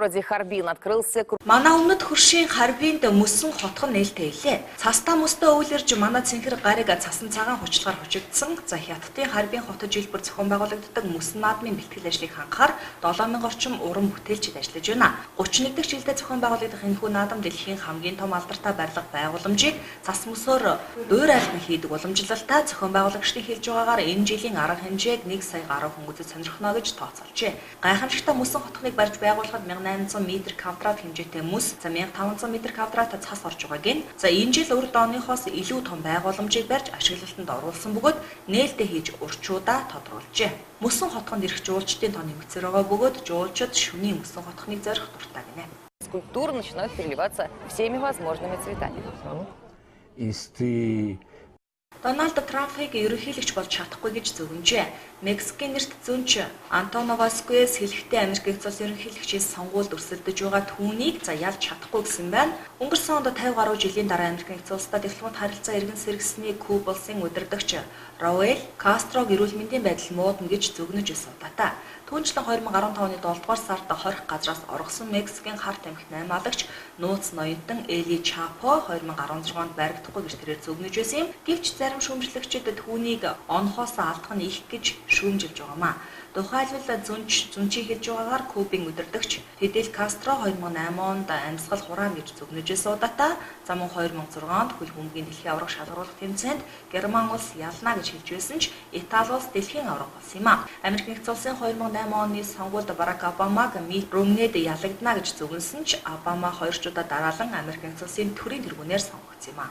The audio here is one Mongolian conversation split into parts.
городе Харбин открылся... Манай өмнөд хөршийн Харбинд мөсөн хотхон нээлттэй илээ. Цастаа мөстөө өвлөрж манай цэнхэр гарыг цасан цагаан хүчлагаар хучигдсан. За Хятадын Харбин хотод жилбэр зохион байгуулагддаг мөсөн наадмын бэлтгэл ажлыг хангахаар 7000 орчим уран бүтээлчид ажиллаж байна. 31 дахь жилдээ зохион байгуулагдах энэхүү наадам дэлхийн хамгийн том алдартай барилга байгууламжийг цас мөсөөр уур айлган хийдэг уламжлалтаа зохион байгуулагчдын хэлж байгаагаар энэ жилийн арга хэмжээг 1 сая гаруй хүн үзэж сонирхно гэж тооцоолжээ. Гайхамшигтай мөсөн хотхныг барьж байгуулахад 1800 м2 хэмжээтэй мөс, за 1500 м2 цас орж байгааг нь. За энэ жил урд оныхоос илүү том байгууламжийг барьж ашиглалтанд оруулсан бөгөөд нээлттэй хийж урчуудаа тодруулжээ. Мөсөн хотхонд ирэх жуулчдын тоо нэмэгцээр байгаа бөгөөд жуулчид шөнийн мөсөн хотхныг зорих дуртай гинэ. Скульптуры начинают переливаться всеми возможными цветами. Дональд Трампыг ерөнхийлөгч болж чадахгүй гэж зөвгөнжээ. Мексикийн нэрт зөнч Антонио Васкуэс хэлэхдээ Америк нэгдсэн улсын ерөнхийлөгчийн сонгуульд өрсөлдөж байгаа түүнийг ялж чадахгүй гэсэн байна. Өнгөрсөн онд 50 гаруй жилийн дараа Америк нэгдсэн улстай дипломат харилцаа эргэн сэргэсний Куба улсын удирдагч Рауль Кастрог эрүүл мэндийн байдал муудна гэж зөвгнөж байсан удаатай. Түүнчлэн 2015 оны 7 дугаар сард хорих газраас оргосон Мексикийн хар тамхи наймаалагч нууц ноёнтон Эли Чапо 2016 онд баригдахгүй гэж тэрээр зөвгнөж байсан юм. Гэвч зарим шүүмжлэгчид түүнийг онхоос алдах нь их гэж шүүмжилж байгаамаа. Тухайлбал зөнчийн хэлж байгаагаар Кубын удирдагч Фидель Кастро 2008 онд амьсгал хураана гэж зөвгнөж байсан удаатай. За мөн 2006 онд хөл бөмбөгийн дэлхийн аварга шалгаруулах тэмцээнд Герман улс ялна гэж хэлж байсан ч Итали улс дэлхийн аварга болсон юм а. Америк нэгдсэн улсын 2008 оны сонгуульд Барак Обамаг Мит Ромнид ялагдана гэж зөвгөнсөн ч Обама 2 жудаа дараалан Америк нэгдсэн улсын төрийн тэргүүнээр сонгогдсон юм а.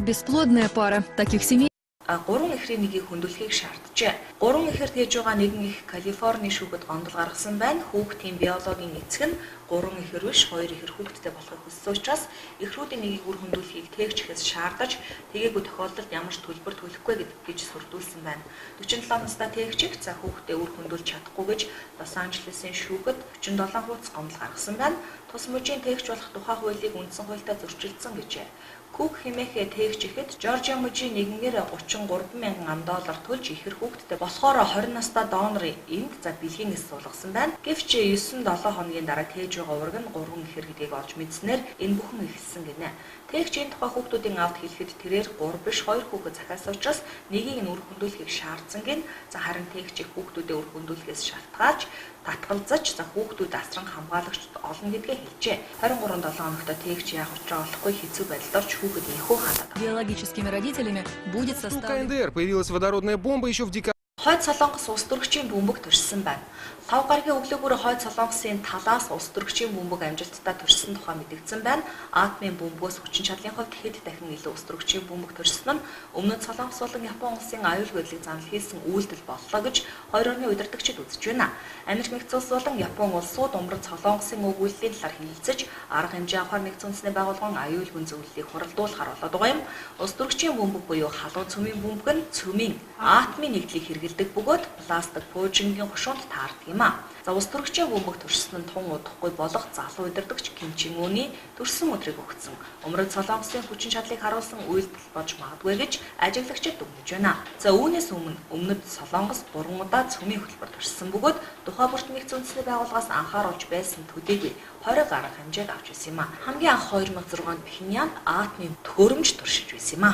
Бесплодная пара. Таких семей 3 эхрийн нэгийг хөндлөхийг шаарджээ. 3 эхэр тээж байгаа нэгэн их Калифорни шүүхэд гомдол гаргасан байна. Хүүхдийн биологийн эцэг нь 3 эхэр биш 2 эхэр хүүхэдтэй болохыг хүссэн учраас эхрүүдийн нэгийг үр хөндлөхийг тээгч ихээс шаардаж тэгээгүй тохиолдолд ямар ч төлбөр төлөхгүй гэж сүрдүүлсэн байна. 47 настай тээгчийг за хүүхдээ үр хөндлөж чадахгүй гэж Лос Анжелесийн шүүхэд 47 хуудас гомдол гаргасан байна. Тус мужийн тээгч болох тухай хуулийг үндсэн хуультай зөрчилдсөн гэжээ. Кук хэмээхээ тээгч ихэд Жоржиа мужийн нэгнээр $33,000 төлж ихэр хүүхэдтэй болохоор 20 настай донор энд за бэлгийнээс суулгасан байна. Гэвч 9-7 хоногийн дараа тээж байгаа ураг нь 3 ихэр гэдгийг олж мэдснээр энэ бүхэн эхэлсэн гинэ. Тээгч энэ тухай хүүхдүүдийн авд хэлэхэд тэрээр 3 биш 2 хүүхэд захиасан учраас нэгийг нь үр хөндлөхийг шаардсан гин. За харин тээгчийг хүүхдүүдээ үр хөндлөхөөс шалтгаалж татгалзаж за хүүхдүүд асран хамгаалагчд олно гэдгээ хэлжээ. 23-7 хоногт тээгч яах учраа олохгүй хэцүү байдалд орж хүүхэд энхүү хандаад. биологическими родителями будет У составлен... КНДР появилась водородная бомба еще в декабре. Хойд Солонгос улс төрөгчийн бөмбөг төрсөн байна. 5 гарагийн өглөөгөр Хойд Солонгосын талаас улс төрөгчийн бөмбөг амжилттай төрсөн тухай мэдэгдсэн байна. Атомын бөмбөгөөс хүчин чадлын хувьд хэд дахин илүү улс төрөгчийн бөмбөг төрсөн нь өмнөд Солонгос болон Япон улсын аюул хөдлөлийг занал хийсэн үйлдэл боллоо гэж хоёр орны удирдагчид үзэж байна. Америк нэгдсэн улс болон Япон улсууд умрад Солонгосын өгүүллийн талаар хэлэлцэж арга хэмжээ авахар нэгдсэн үндэсний байгууллагын аюул хүн зөвлөлийг хуралдуулахар болоод байгаа юм. Улс төрөгчийн бөмбөг буюу халуун цөмийн бөмбөг нь цөмийн атомын нэгдлийг хэрэглэдэг бөгөөд пластик пуужингийн хушуунд таардаг юм а. За улс төрөгчийн бөмбөг төрсөн нь тун удахгүй болох залуу удирдагч Ким Чен Үний төрсөн өдрийг өгсөн. Умрад Солонгосын хүчин чадлыг харуулсан үйлдэл болж магадгүй гэж ажиглагчид дүгнэж байна. За үүнээс өмнөд Солонгос 3 удаа цөмийн хөтөлбөр төрсөн бөгөөд тухай бүрт нэгдсэн үндэсний байгууллагаас анхааруулж байсан төдийгүй 20 гаруй хэмжээг авч ирсэн юм а. Хамгийн анх 2006 онд Пхеньянд атомын төхөөрөмж туршиж байсан юм а.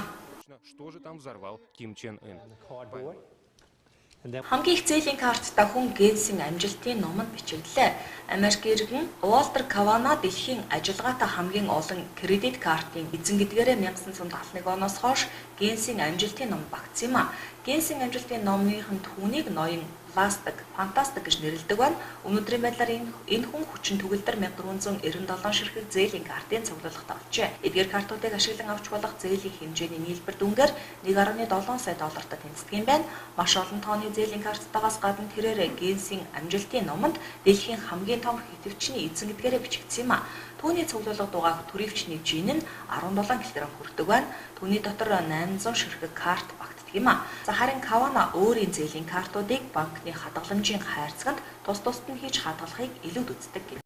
Что же там взорвал Ким Чен Ын? Хамгийн их зээлийн карттай хүн Гейтсийн амжилтын номонд бичигдлээ. Америк иргэн Уолтер Кавана дэлхийн ажиллагаатай хамгийн олон кредит картын эзэн гэдгээрээ 1971 оноос хойш Гейтсийн амжилтын ном багтсан юм а. Гейтсийн амжилтын номын түүнийг ноён фантастик гэж нэрлэдэг байна. Өнөөдрийн байдлаар энэ хүн хүчин төгөлдөр 1497 ширхэг зээлийн картын цуглуулгад олжээ. Эдгээр картуудыг ашиглан авч болох зээлийн хэмжээний нийлбэр дүнгээр 1.7 сая доллартай тэнцдэг юм байна. Маш олон тооны зээлийн карттайгаас гадна тэрээр Гейтсийн амжилтын номонд дэлхийн хамгийн том идэвхжний эзэн гэдгээрээ бичигдсэн юм а. Түүний цуглуулга дугаах төрөвчний жин нь 17 кг хүрдэг байна. Түүний дотор 800 ширхэг карт багтдаг юм а. За харин Кавана өөрийн зээлийн картуудыг банкны хадгаламжийн хайрцагт тус тусад нь хийж хадгалахыг илүүд үздэг.